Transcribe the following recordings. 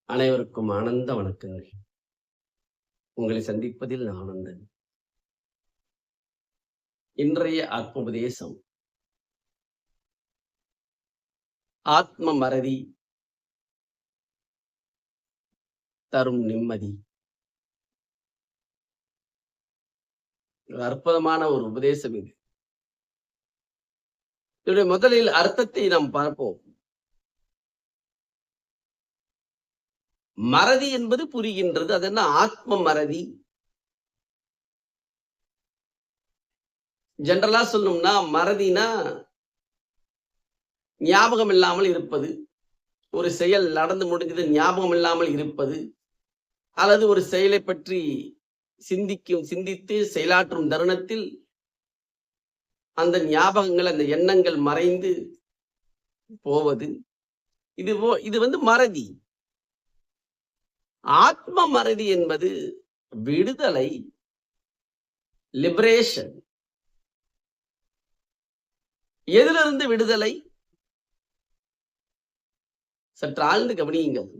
அனைவருக்கும் ஆனந்த வணக்கங்கள். உங்களை சந்திப்பதில் ஆனந்தம். இன்றைய ஆத்மோபதேசம் ஆத்ம மறதி தரும் நிம்மதி. அற்புதமான ஒரு உபதேசம் இது. இதனுடைய முதலில் அர்த்தத்தை நாம் பார்ப்போம். மறதி என்பது புரிகின்றது. அது என்ன ஆத்ம மறதி? ஜெனரலா சொல்லணும்னா மறதினா ஞாபகம் இல்லாமல் இருப்பது. ஒரு செயல் நடந்து முடிந்தது ஞாபகம் இல்லாமல் இருப்பது. அல்லது ஒரு செயலை பற்றி சிந்தித்து செயலாற்றும் தருணத்தில் அந்த ஞாபகங்கள், அந்த எண்ணங்கள் மறைந்து போவது. இது வந்து மறதி. ஆத்ம மறதி என்பது விடுதலை, லிபரேஷன். எதிலிருந்து விடுதலை? சற்று ஆழ்ந்து கவனியுங்கள்.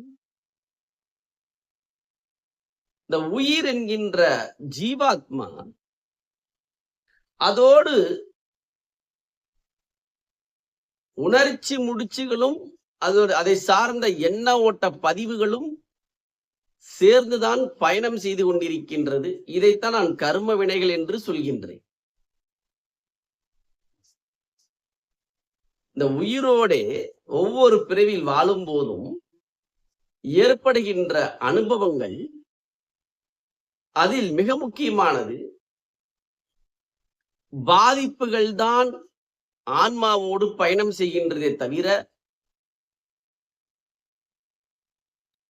இந்த உயிர் என்கின்ற ஜீவாத்மா அதோடு உணர்ச்சி முடிச்சுகளும் அதை சார்ந்த எண்ண ஓட்ட பதிவுகளும் சேர்ந்துதான் பயணம் செய்து கொண்டிருக்கின்றது. இதைத்தான் நான் கர்ம வினைகள் என்று சொல்கின்றேன். இந்த உயிரோடே ஒவ்வொரு பிறவியில் வாழும் போதும் ஏற்படுகின்ற அனுபவங்கள், அதில் மிக முக்கியமானது பாதிப்புகள் தான் ஆன்மாவோடு பயணம் செய்கின்றதே தவிர,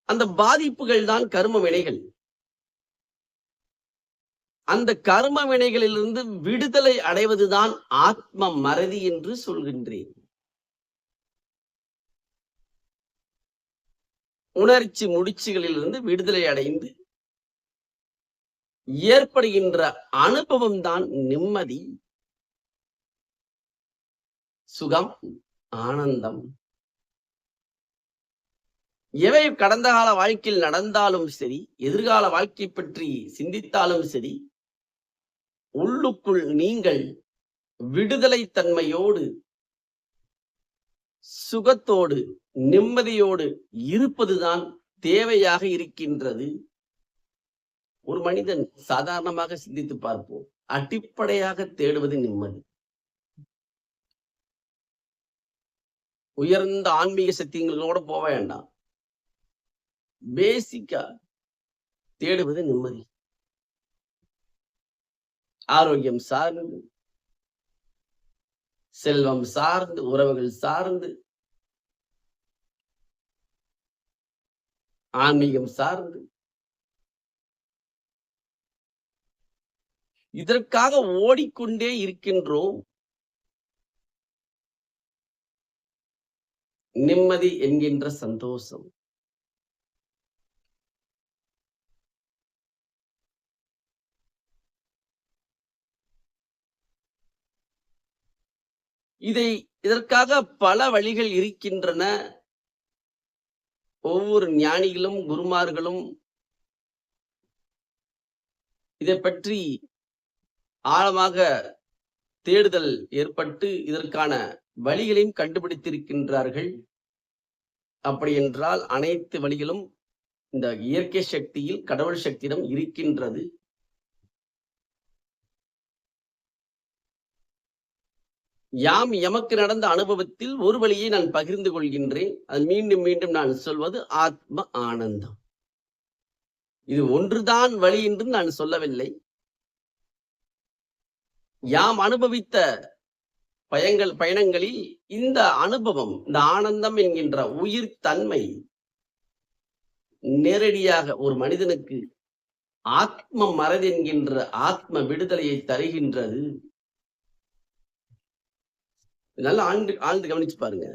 அந்த பாதிப்புகள் தான் கர்ம வினைகள். அந்த கர்ம வினைகளிலிருந்து விடுதலை அடைவதுதான் ஆத்ம மறதி என்று சொல்கின்றேன். உணர்ச்சி முடிச்சுகளிலிருந்து விடுதலை அடைந்து ஏற்படுகின்ற அனுபவம் தான் நிம்மதி, சுகம், ஆனந்தம். எவை கடந்த கால வாழ்க்கையில் நடந்தாலும் சரி, எதிர்கால வாழ்க்கை பற்றி சிந்தித்தாலும் சரி, உள்ளுக்குள் நீங்கள் விடுதலை தன்மையோடு, சுகத்தோடு, நிம்மதியோடு இருப்பதுதான் தேவையாக இருக்கின்றது. ஒரு மனிதன் சாதாரணமாக சிந்தித்து பார்ப்போம். அடிப்படையாக தேடுவது நிம்மதி. உயர்ந்த ஆன்மீக சக்திகளோட போக வேண்டாம். பேசிக்கா தேடுவது நிம்மதி. ஆரோக்கியம் சார்ந்து, செல்வம் சார்ந்து, உறவுகள் சார்ந்து, ஆன்மீகம் சார்ந்து, இதற்காக ஓடிக்கொண்டே இருக்கின்றோம். நிம்மதி என்கின்ற சந்தோஷம். இதற்காக பல வழிகள் இருக்கின்றன. ஒவ்வொரு ஞானிகளும் குருமார்களும் இதை பற்றி ஆழமாக தேடுதல் ஏற்பட்டு இதற்கான வழிகளையும் கண்டுபிடித்திருக்கின்றார்கள். அப்படி என்றால் அனைத்து வழிகளும் இந்த இயற்கை சக்தியில், கடவுள் சக்தியிடம் இருக்கின்றது. எமக்கு நடந்த அனுபவத்தில் ஒரு வழியை நான் பகிர்ந்து கொள்கின்றேன். அது மீண்டும் மீண்டும் நான் சொல்வது ஆத்ம ஆனந்தம். இது ஒன்றுதான் வழி என்றும் நான் சொல்லவில்லை. யாம் அனுபவித்த பயணங்களில் இந்த அனுபவம், இந்த ஆனந்தம் என்கின்ற உயிர் தன்மை நேரடியாக ஒரு மனிதனுக்கு ஆத்ம மறதி என்கின்ற ஆத்ம விடுதலையை தருகின்றது. நல்லா ஆழ்ந்து கவனிச்சு பாருங்க.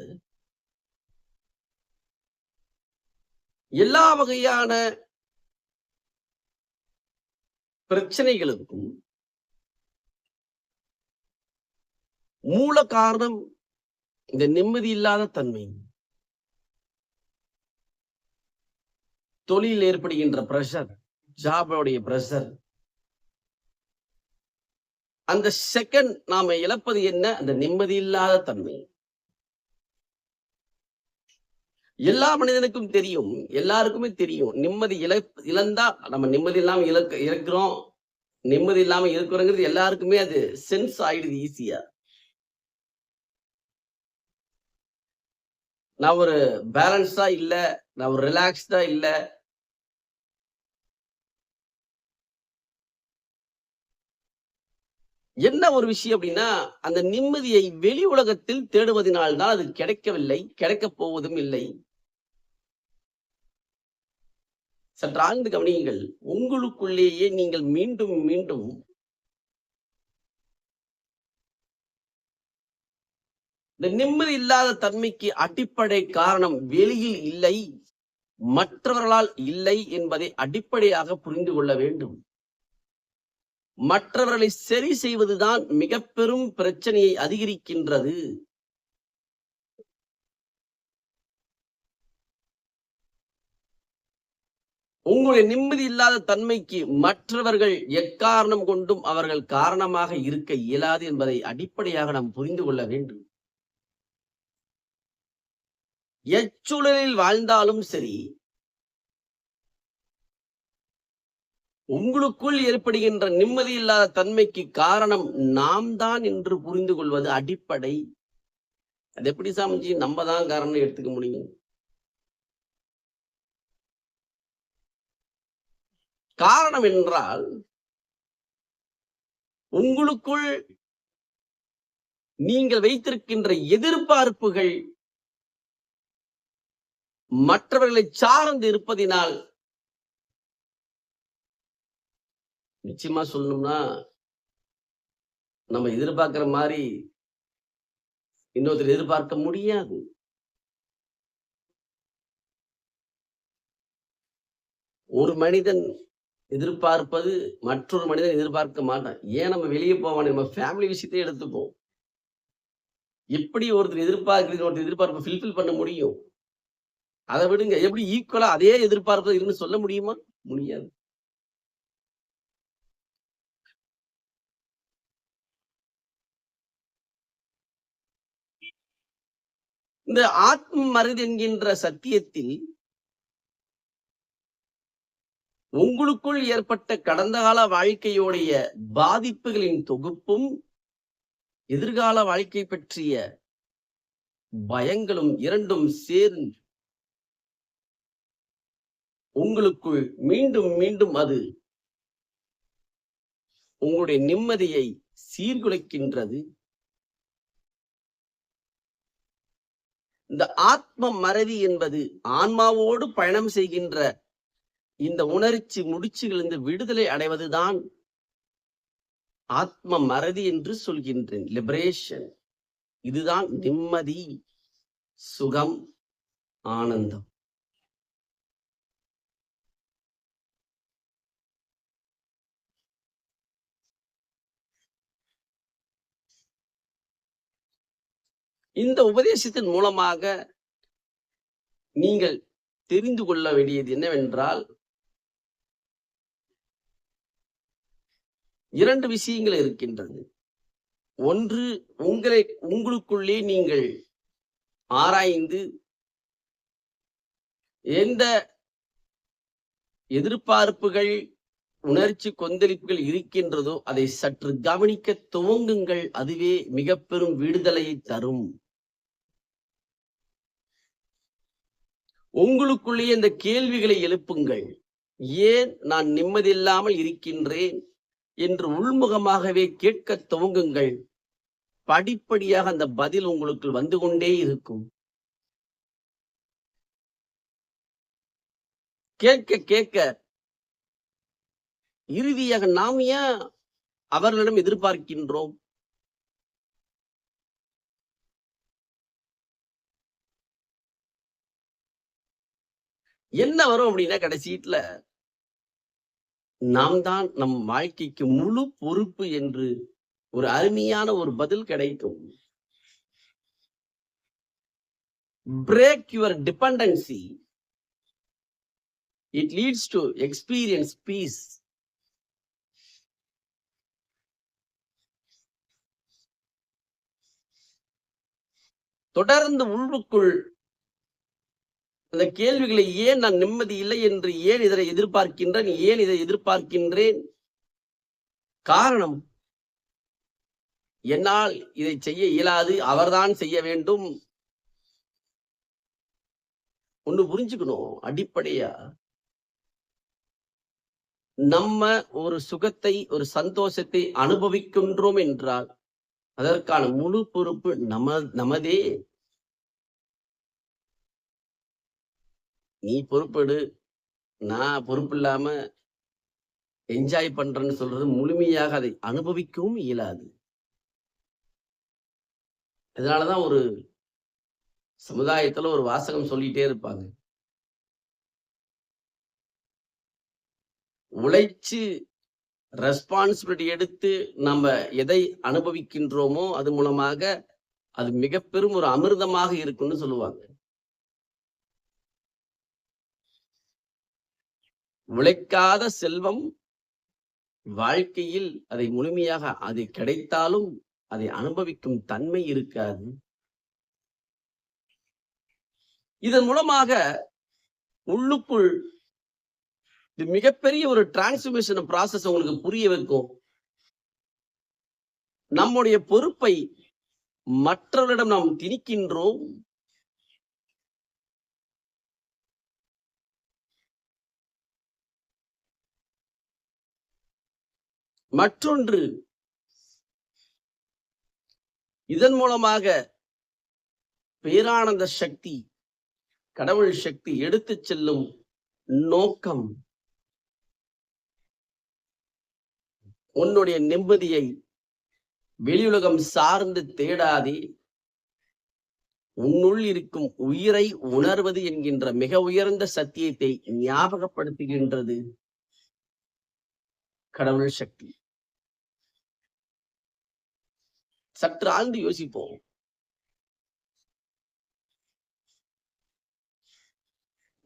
எல்லா வகையான பிரச்சனைகளுக்கும் மூல காரணம் இந்த நிம்மதி இல்லாத தன்மை. தொழில் ஏற்படுகின்ற பிரஷர், ஜாபோடைய பிரஷர், அந்த செகண்ட் நாம இழப்பது என்ன? அந்த நிம்மதி இல்லாத தன்மை. எல்லா மனிதனுக்கும் தெரியும், எல்லாருக்குமே தெரியும். நிம்மதி இழந்தா நம்ம நிம்மதி இல்லாம இழக்கிறோம், நிம்மதி இல்லாம இருக்கிறோங்கிறது எல்லாருக்குமே அது சென்ஸ் ஆயிடுது ஈஸியா. நான் ஒரு பேலன்ஸா இல்ல, நான் ஒரு ரிலாக்ஸ்டா இல்ல. என்ன ஒரு விஷயம் அப்படின்னா, அந்த நிம்மதியை வெளி உலகத்தில் தேடுவதனால் தான் அது கிடைக்கவில்லை, கிடைக்கப் போவதும் இல்லை. சற்று ஆழ்ந்து கவனியுங்கள். உங்களுக்குள்ளேயே நீங்கள் மீண்டும் மீண்டும் இந்த நிம்மதி இல்லாத தன்மைக்கு அடிப்படை காரணம் வெளியில் இல்லை, மற்றவர்களால் இல்லை என்பதை அடிப்படையாக புரிந்து கொள்ள வேண்டும். மற்றவர்களை சரி செய்வதுதான் மிக பெரும் பிரச்சனையை அதிகரிக்கின்றது. உங்களுடைய நிம்மதி இல்லாத தன்மைக்கு மற்றவர்கள் எக்காரணம் கொண்டும் அவர்கள் காரணமாக இருக்க இயலாது என்பதை அடிப்படையாக நாம் புரிந்து கொள்ள வேண்டும். எச்சூழலில் வாழ்ந்தாலும் சரி, உங்களுக்குள் ஏற்படுகின்ற நிம்மதி இல்லாத தன்மைக்கு காரணம் நாம் தான் என்று புரிந்து கொள்வது அடிப்படை. அது எப்படி சாமிஜி நம்ம தான் காரணம் எடுத்துக்க முடியும்? காரணம் என்றால் உங்களுக்குள் நீங்கள் வைத்திருக்கின்ற எதிர்பார்ப்புகள் மற்றவர்களை சார்ந்து இருப்பதினால், நிச்சயமா சொல்லணும்னா நம்ம எதிர்பார்க்கிற மாதிரி இன்னொருத்தர் எதிர்பார்க்க முடியாது. ஒரு மனிதன் எதிர்பார்ப்பது மற்றொரு மனிதன் எதிர்பார்க்க மாட்டான். ஏன் நம்ம வெளியே போவானே, நம்ம ஃபேமிலி விஷயத்தையே எடுத்துப்போம். எப்படி ஒருத்தர் எதிர்பார்க்கிறது ஒருத்தர் எதிர்பார்ப்பை ஃபில்ஃபில் பண்ண முடியும்? அதை விடுங்க. எப்படி ஈக்குவலா அதே எதிர்பார்ப்பு இருக்குன்னு சொல்ல முடியுமா? முடியாது. இந்த ஆத்ம மருது என்கின்ற சத்தியத்தில் உங்களுக்குள் ஏற்பட்ட கடந்த கால வாழ்க்கையுடைய பாதிப்புகளின் தொகுப்பும் எதிர்கால வாழ்க்கை பற்றிய பயங்களும் இரண்டும் சேர்ந்து உங்களுக்குள் மீண்டும் மீண்டும் அது உங்களுடைய நிம்மதியை சீர்குலைக்கின்றது. இந்த ஆத்ம மறதி என்பது ஆன்மாவோடு பயணம் செய்கின்ற இந்த உணர்ச்சி முடிச்சுகளிலிருந்து விடுதலை அடைவதுதான் ஆத்ம மறதி என்று சொல்கின்றேன். லிபரேஷன். இதுதான் நிம்மதி, சுகம், ஆனந்தம். இந்த உபதேசத்தின் மூலமாக நீங்கள் தெரிந்து கொள்ள வேண்டியது என்னவென்றால், இரண்டு விஷயங்கள் இருக்கின்றது. ஒன்று, உங்களுக்குள்ளே நீங்கள் ஆராய்ந்து எந்த எதிர்பார்ப்புகள், உணர்ச்சி கொந்தளிப்புகள் இருக்கின்றதோ அதை சற்று கவனிக்க துவங்குங்கள். அதுவே மிக பெரும் விடுதலையை தரும். உங்களுக்குள்ளேயே இந்த கேள்விகளை எழுப்புங்கள். ஏன் நான் நிம்மதியில்லாமல் இருக்கின்றேன் என்று உள்முகமாகவே கேட்க துவங்குங்கள். படிப்படியாக அந்த பதில் உங்களுக்கு வந்து கொண்டே இருக்கும். கேட்க கேட்க இறுதியாக நாம் ஏன் அவர்களிடம் எதிர்பார்க்கின்றோம்? என்ன வரும் அப்படின்னா, கடைசியில நாம் தான் நம் வாழ்க்கைக்கு முழு பொறுப்பு என்று ஒரு அருமையான ஒரு பதில் கிடைக்கும். Break your dependency It leads to experience peace. தொடர்ந்து உள்ளுக்குள் அந்த கேள்விகளை ஏன் நான் நிம்மதி இல்லை என்று ஏன் இதை எதிர்பார்க்கின்றேன், ஏன் இதை எதிர்பார்க்கின்றேன்? காரணம், என்னால் இதை செய்ய இயலாது, அவர்தான் செய்ய வேண்டும். ஒண்ணு புரிஞ்சுக்கணும், அடிப்படையா நம்ம ஒரு சுகத்தை, ஒரு சந்தோஷத்தை அனுபவிக்கின்றோம் என்றால் அதற்கான முழு பொறுப்பு நமதே. நீ பொறுப்பெடு, நான் பொறுப்பு இல்லாம என்ஜாய் பண்றேன்னு சொல்றது முழுமையாக அதை அனுபவிக்கவும் இயலாது. இதனாலதான் ஒரு சமுதாயத்துல ஒரு வாசகம் சொல்லிட்டே இருப்பாங்க, உழைச்சு ரெஸ்பான்சிபிலிட்டி எடுத்து நம்ம எதை அனுபவிக்கின்றோமோ அது மூலமாக அது மிக பெரும் ஒரு அமிர்தமாக இருக்குன்னு சொல்லுவாங்க. உழைக்காத செல்வம் வாழ்க்கையில் அதை முழுமையாக அது கிடைத்தாலும் அதை அனுபவிக்கும் தன்மை இருக்காது. இதன் மூலமாக உள்ளுக்குள் இது மிகப்பெரிய ஒரு டிரான்ஸ்ஃபர்மேஷன் ப்ராசஸ் உங்களுக்கு புரிய வைக்கும். நம்முடைய பொறுப்பை மற்றவர்களிடம் நாம் திணிக்கின்றோம். மற்றொன்று, இதன் மூலமாக பேரானந்த சக்தி, கடவுள் சக்தி எடுத்து செல்லும் நோக்கம் உன்னுடைய நிம்மதியை வெளியுலகம் சார்ந்து தேடாதே, உன்னுள் இருக்கும் உயிரை உணர்வது என்கின்ற மிக உயர்ந்த சத்தியத்தை ஞாபகப்படுத்துகின்றது கடவுள் சக்தி. சற்று ஆழ்ந்து யோசிப்போம்.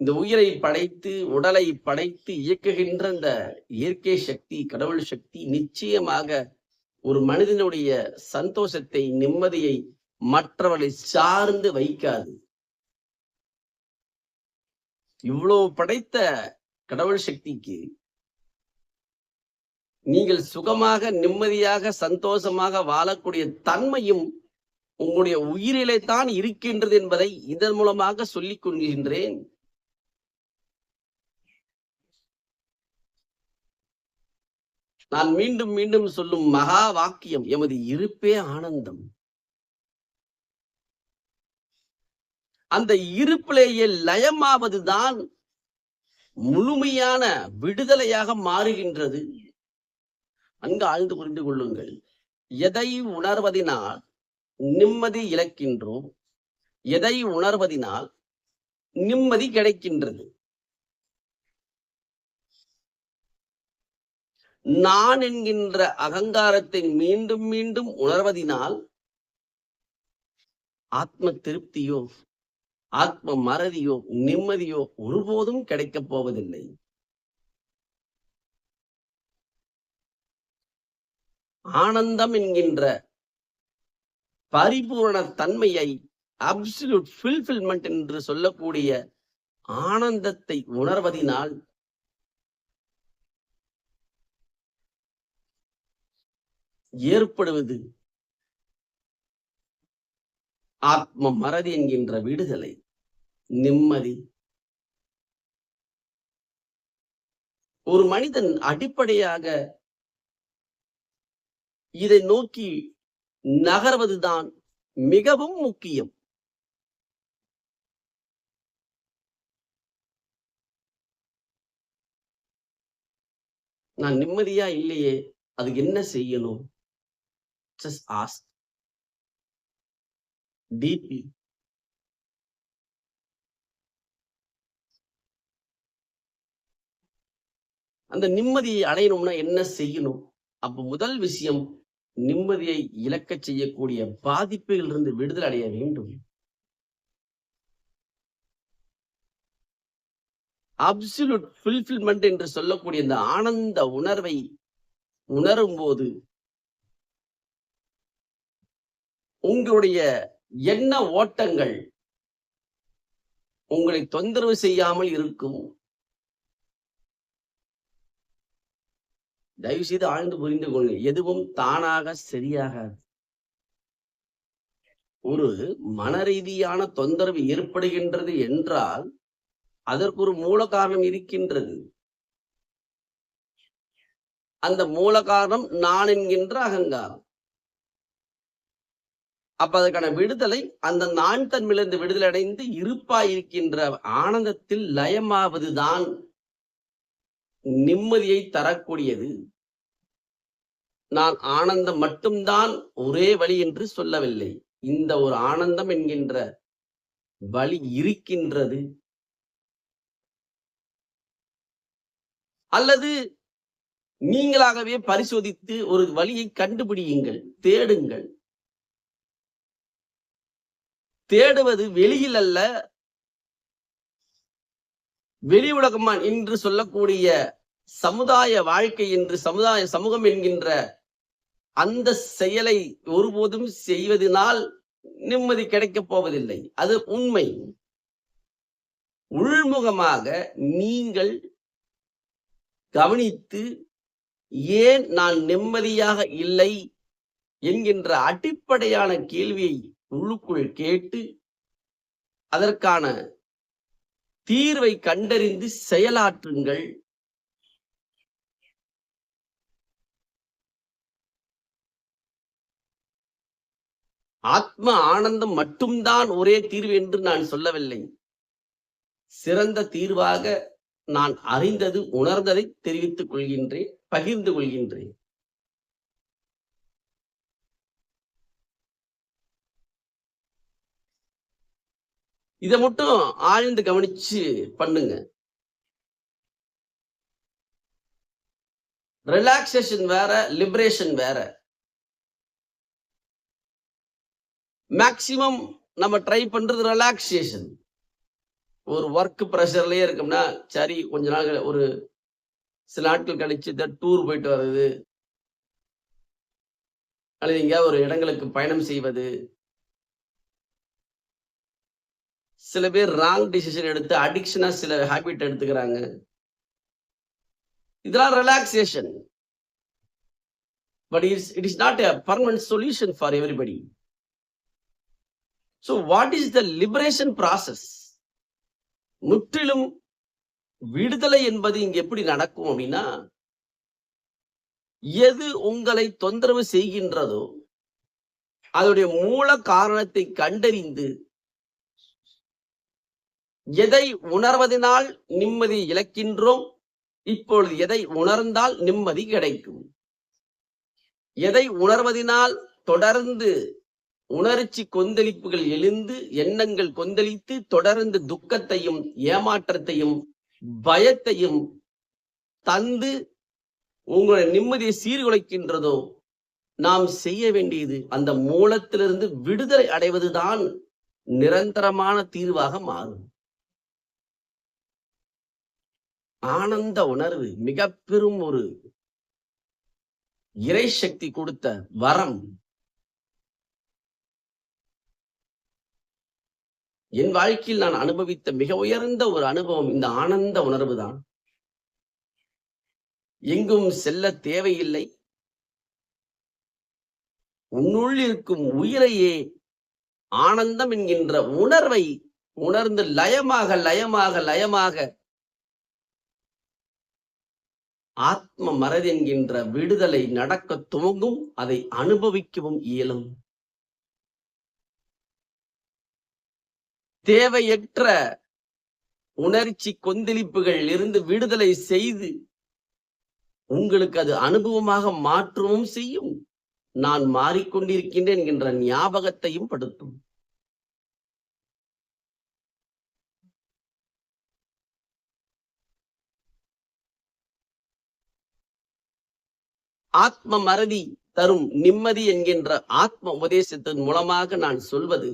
இந்த உயிரை படைத்து உடலை படைத்து இயக்குகின்ற இந்த இயற்கை சக்தி, கடவுள் சக்தி நிச்சயமாக ஒரு மனிதனுடைய சந்தோஷத்தை, நிம்மதியை மற்றவர்களை சார்ந்து வைக்காது. இவ்வளவு படைத்த கடவுள் சக்திக்கு நீங்கள் சுகமாக, நிம்மதியாக, சந்தோஷமாக வாழக்கூடிய தன்மையும் உங்களுடைய உயிரிலே தான் இருக்கின்றது என்பதை இதன் மூலமாக சொல்லிக் கொள்கின்றேன். நான் மீண்டும் மீண்டும் சொல்லும் மகா வாக்கியம், எமது இருப்பே ஆனந்தம். அந்த இருப்பிலேயே லயமாவதுதான் முழுமையான விடுதலையாக மாறுகின்றது. அங்கு ஆழ்ந்து புரிந்து கொள்ளுங்கள். எதை உணர்வதினால் நிம்மதி இழக்கின்றோம், எதை உணர்வதினால் நிம்மதி கிடைக்கின்றது. நான் என்கின்ற அகங்காரத்தை மீண்டும் மீண்டும் உணர்வதினால் ஆத்ம திருப்தியோ, ஆத்ம மறதியோ, நிம்மதியோ ஒருபோதும் கிடைக்கப் போவதில்லை. ஆனந்தம் என்கின்ற பரிபூரண தன்மையை, அப்சல்யூட் ஃபுல்ஃபில்மெண்ட் என்று சொல்லக்கூடிய ஆனந்தத்தை உணர்வதினால் ஏற்படுவது ஆத்ம மறதி என்கின்ற விடுதலை, நிம்மதி. ஒரு மனிதன் அடிப்படையாக இதை நோக்கி நகர்வதுதான் மிகவும் முக்கியம். நான் நிம்மதியா இல்லையே, அதுக்கு என்ன செய்யணும்? Just ask deeply. அந்த நிம்மதியை அடையணும்னா என்ன செய்யணும்? அப்ப முதல் விஷயம், நிம்மதியை இழக்க செய்யக்கூடிய பாதிப்புகளிலிருந்து விடுதலை அடைய வேண்டும். அப்சல்யூட் ஃபுல்ஃபில்மெண்ட் என்று சொல்லக்கூடிய இந்த ஆனந்த உணர்வை உணரும் போது உங்களுடைய எண்ண ஓட்டங்கள் உங்களை தொந்தரவு செய்யாமல் இருக்கும். தயவு செய்து ஆழ்ந்து புரிந்து கொள்ளுங்கள். எதுவும் தானாக சரியாகாது. ஒரு மன ரீதியான தொந்தரவு ஏற்படுகின்றது என்றால் அதற்கு ஒரு மூல காரணம் இருக்கின்றது. அந்த மூல காரணம் நான் என்கின்ற அகங்காரம். அப்ப அதற்கான விடுதலை அந்த நான் தன்மையிலிருந்து விடுதலை அடைந்து இருப்பாயிருக்கின்ற ஆனந்தத்தில் லயமாவதுதான் நிம்மதியை தரக்கூடியது. நான் ஆனந்தம் மட்டும்தான் ஒரே வழி என்று சொல்லவில்லை. இந்த ஒரு ஆனந்தம் என்கின்ற வழி இருக்கின்றது. அல்லது நீங்களாகவே பரிசோதித்து ஒரு வழியை கண்டுபிடியுங்கள், தேடுங்கள். தேடுவது வெளியில் அல்ல, வெளி உலகம் என்று சொல்லக்கூடிய சமுதாய வாழ்க்கை என்று சமூகம் என்கின்ற அந்த செயலை ஒருபோதும் செய்வதனால் நிம்மதி கிடைக்கப் போவதில்லை. அது உண்மை. உள்முகமாக நீங்கள் கவனித்து ஏன் நான் நிம்மதியாக இல்லை என்கின்ற அடிப்படையான கேள்வியை உள்ளுக்குள் கேட்டு அதற்கான தீர்வை கண்டறிந்து செயலாற்றுங்கள். ஆத்ம ஆனந்தம் மட்டும்தான் ஒரே தீர்வு என்று நான் சொல்லவில்லை. சிறந்த தீர்வாக நான் அறிந்தது, உணர்ந்ததை தெரிவித்துக் கொள்கின்றேன், பகிர்ந்து கொள்கின்றேன். இதை மட்டும் ஆழ்ந்து கவனிச்சு பண்ணுங்க. ரிலாக்ஸேஷன் வேற, லிபரேஷன் வேற. மேக்சிமம் நம்ம ட்ரை பண்றது ரிலாக்ஸேஷன். ஒரு ஒர்க் ப்ரெஷர்லயே இருக்கோம்னா சரி, கொஞ்ச நாள் ஒரு சில நாட்கள் கழிச்சு டூர் போயிட்டு வர்றது, அல்லது எங்கேயாவது ஒரு இடங்களுக்கு பயணம் செய்வது. சில பேர் ராங் டிசிஷன் எடுத்து அடிக்ஷனா சில ஹேபிட் எடுத்துக்கிறாங்க. இதெல்லாம் relaxation. But it is not a permanent solution for everybody. So what is the liberation process? முற்றிலும் விடுதலை என்பது இங்க எப்படி நடக்கும் அப்படின்னா, எது உங்களை தொந்தரவு செய்கின்றதோ அதனுடைய மூல காரணத்தை கண்டறிந்து எதை உணர்வதனால் நிம்மதி இழக்கின்றோம், இப்பொழுது எதை உணர்ந்தால் நிம்மதி கிடைக்கும், எதை உணர்வதனால் தொடர்ந்து உணர்ச்சி கொந்தளிப்புகள் எழுந்து எண்ணங்கள் கொந்தளித்து தொடர்ந்து துக்கத்தையும் ஏமாற்றத்தையும் பயத்தையும் தந்து உங்களுடைய நிம்மதியை சீர்குலைக்கின்றதோ, நாம் செய்ய வேண்டியது அந்த மூலத்திலிருந்து விடுதலை அடைவதுதான் நிரந்தரமான தீர்வாக மாறும். ஆனந்த உணர்வு மிக பெரும் ஒரு இறை சக்தி கொடுத்த வரம். என் வாழ்க்கையில் நான் அனுபவித்த மிக உயர்ந்த ஒரு அனுபவம் இந்த ஆனந்த உணர்வு தான். எங்கும் செல்ல தேவையில்லை. உன்னுள் இருக்கும் உயிரையே ஆனந்தம் என்கின்ற உணர்வை உணர்ந்து லயமாக லயமாக லயமாக ஆத்ம மறதி என்கின்ற விடுதலை நடக்க துவங்கும். அதை அனுபவிக்கவும் இயலும். தேவையற்ற உணர்ச்சி கொந்தளிப்புகள் இருந்து விடுதலை செய்து உங்களுக்கு அது அனுபவமாக மாற்றவும் செய்யும். நான் மாறிக்கொண்டிருக்கின்றேன் என்கின்ற ஞாபகத்தையும் படுத்தும். ஆத்ம மறதி தரும் நிம்மதி என்கின்ற ஆத்ம உபதேசத்தின் மூலமாக நான் சொல்வது,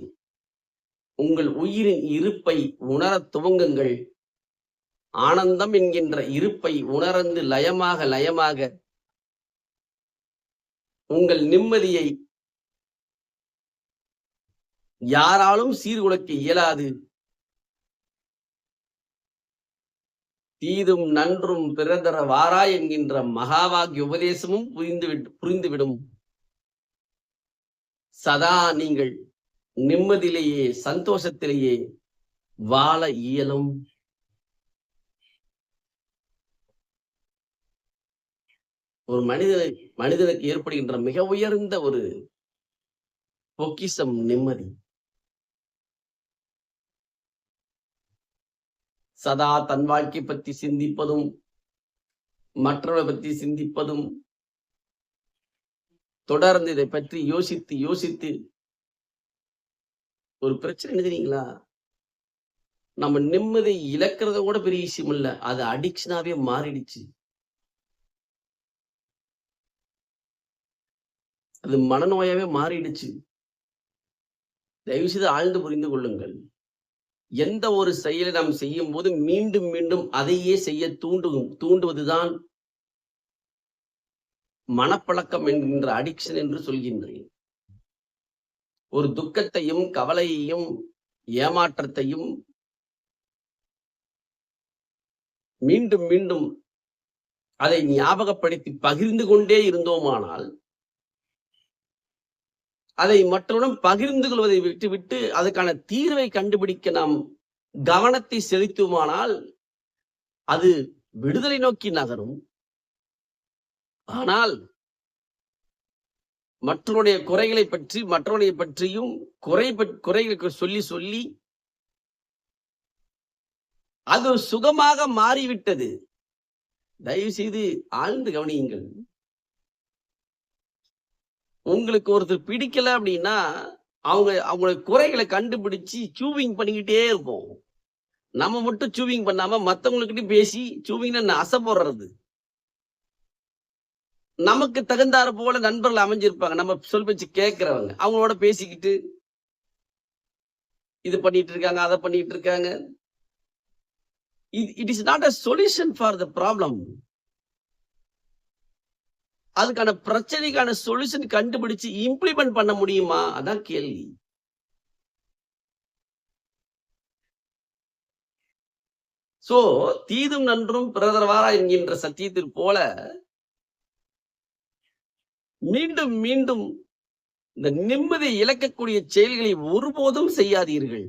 உங்கள் உயிரின் இருப்பை உணர துவங்குங்கள். ஆனந்தம் என்கின்ற இருப்பை உணர்ந்து லயமாக லயமாக உங்கள் நிம்மதியை யாராலும் சீர்குலைக்க இயலாது. தீதும் நன்றும் பிறதர வாரா என்கின்ற மகாவாக்கிய உபதேசமும் புரிந்துவிடும். சதா நீங்கள் நிம்மதியிலேயே சந்தோஷத்திலேயே வாழ இயலும். ஒரு மனிதனுக்கு ஏற்படுகின்ற மிக உயர்ந்த ஒரு பொக்கிஷம் நிம்மதி. சதா தன் வாழ்க்கை பற்றி சிந்திப்பதும் மற்றவரை பற்றி சிந்திப்பதும் தொடர்ந்து இதை பற்றி யோசித்து யோசித்து ஒரு பிரச்சனை என்ன தெரியுங்களா? நம்ம நிம்மதி இழக்கிறத கூட பெரிய விஷயம் இல்ல, அது அடிக்ஷனாவே மாறிடுச்சு. அது மனநோயாவே மாறிடுச்சு. தயவு செய்து ஆழ்ந்து புரிந்து கொள்ளுங்கள். எந்த ஒரு செயலை நாம் செய்யும் போது மீண்டும் மீண்டும் அதையே செய்ய தூண்டுவதுதான் மனப்பழக்கம் என்கின்ற அடிக்ஷன் என்று சொல்கின்றேன். ஒரு துக்கத்தையும் கவலையையும் ஏமாற்றத்தையும் மீண்டும் மீண்டும் அதை ஞாபகப்படுத்தி பகிர்ந்து கொண்டே இருந்தோமானால், அதை மற்றவுடன் பகிர்ந்து கொள்வதை விட்டுவிட்டு அதுக்கான தீர்வை கண்டுபிடிக்க நாம் கவனத்தை செலுத்துவோமானால் அது விடுதலை நோக்கி நகரும். ஆனால் மற்றவருடைய குறைகளை பற்றி மற்றவருடைய பற்றியும் குறைகளுக்கு சொல்லி சொல்லி அது சுகமாக மாறிவிட்டது. தயவு செய்து ஆழ்ந்து கவனியுங்கள். உங்களுக்கு ஒருத்தர் பிடிக்கல அப்படின்னா அவங்களுடைய குறைகளை கண்டுபிடிச்சு சூவிங் பண்ணிக்கிட்டே இருப்போம். நம்ம மட்டும் சூவிங் பண்ணாம மத்தவங்ககிட்ட பேசி சூவிங்னு அசை போடுறது. நமக்கு தகுந்தாறு போல நண்பர்கள் அமைஞ்சிருப்பாங்க, நம்ம சொல் பேச்சு கேட்கிறவங்க. அவங்களோட பேசிக்கிட்டு இது பண்ணிட்டு இருக்காங்க, அதை பண்ணிட்டு இருக்காங்க. It is not a solution for the problem. அதுக்கான பிரச்சனைக்கான சொல்யூஷன் கண்டுபிடிச்சு இம்ப்ளிமெண்ட் பண்ண முடியுமா? அதான் கேள்வி. சோ தீதும் நன்றும் பிறதரவாரா என்கின்ற சத்தியத்தில் போல மீண்டும் மீண்டும் இந்த நிம்மதியை இழக்கக்கூடிய செயல்களை ஒருபோதும் செய்யாதீர்கள்.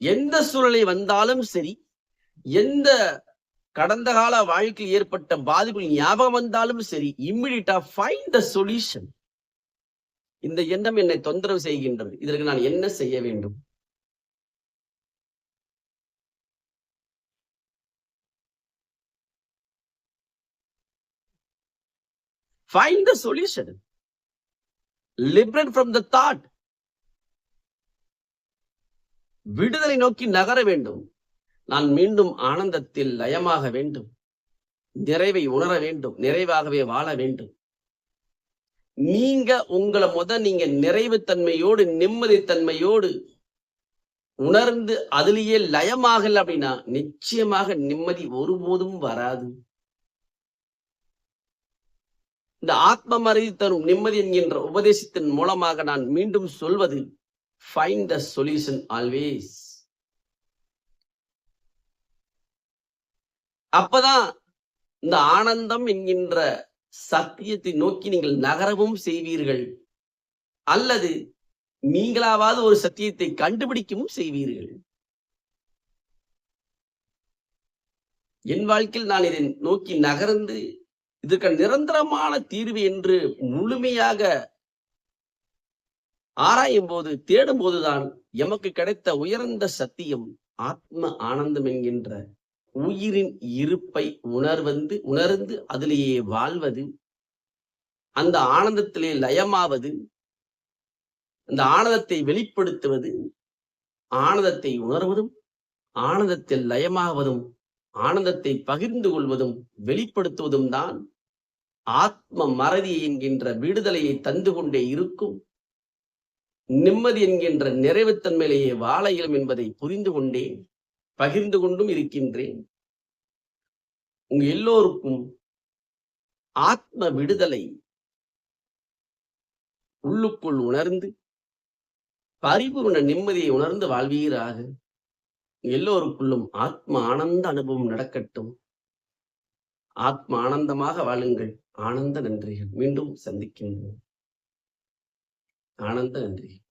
எந்த சூழலை வந்தாலும் சரி, எந்த கடந்த கால வாழ்க்கையில் ஏற்பட்ட பாதிப்புகள் ஞாபகம் வந்தாலும் சரி, இம்மிடியட்டா ஃபைண்ட் த சொல்யூஷன். இந்த எண்ணம் என்னை தொந்தரவு செய்கின்றது, இதற்கு நான் என்ன செய்ய வேண்டும்? Find the solution. Liberate from the thought. விடுதலை நோக்கி நகர வேண்டும். நான் மீண்டும் ஆனந்தத்தில் லயமாக வேண்டும். நிறைவை உணர வேண்டும். நிறைவாகவே வாழ வேண்டும். நீங்க உங்களை நீங்க நிறைவு தன்மையோடு நிம்மதி தன்மையோடு உணர்ந்து அதிலேயே லயமாகல அப்படின்னா நிச்சயமாக நிம்மதி ஒருபோதும் வராது. இந்த ஆத்ம மறதி தரும் நிம்மதி என்கின்ற உபதேசத்தின் மூலமாக நான் மீண்டும் சொல்வது, find the solution always. அப்பதான் இந்த ஆனந்தம் என்கின்ற சத்தியத்தை நோக்கி நீங்கள் நகரவும் செய்வீர்கள், அல்லது நீங்களாவது ஒரு சத்தியத்தை கண்டுபிடிக்கவும் செய்வீர்கள். என் வாழ்க்கையில் நான் இதை நோக்கி நகர்ந்து இதற்கு நிரந்தரமான தீர்வு என்று முழுமையாக ஆராயும் போது தேடும் போதுதான் எமக்கு கிடைத்த உயர்ந்த சத்தியம் ஆத்ம ஆனந்தம் என்கின்ற உயிரின் இருப்பை உணர்ந்து அதிலேயே வாழ்வது, அந்த ஆனந்தத்திலே லயமாவது, அந்த ஆனந்தத்தை வெளிப்படுத்துவது, ஆனந்தத்தை உணர்வதும் ஆனந்தத்தில் லயமாவதும் ஆனந்தத்தை பகிர்ந்து கொள்வதும் வெளிப்படுத்துவதும் தான் ஆத்ம மறதி என்கின்ற விடுதலையை தந்து கொண்டே இருக்கும். நிம்மதி என்கின்ற நிறைவுத்தன்மையிலேயே வாழ இயலும் என்பதை புரிந்து கொண்டேன். பகிர்ந்து கொண்டும் இருக்கின்றேன். உங்க எல்லோருக்கும் ஆத்ம விடுதலை உள்ளுக்குள் உணர்ந்து பரிபூர்ண நிம்மதியை உணர்ந்து வாழ்வீராக. எல்லோருக்குள்ளும் ஆத்ம ஆனந்த அனுபவம் நடக்கட்டும். ஆத்ம ஆனந்தமாக வாழுங்கள். ஆனந்த நன்றிகள். மீண்டும் சந்திக்கின்றோம். ஆனந்த நன்றிகள்.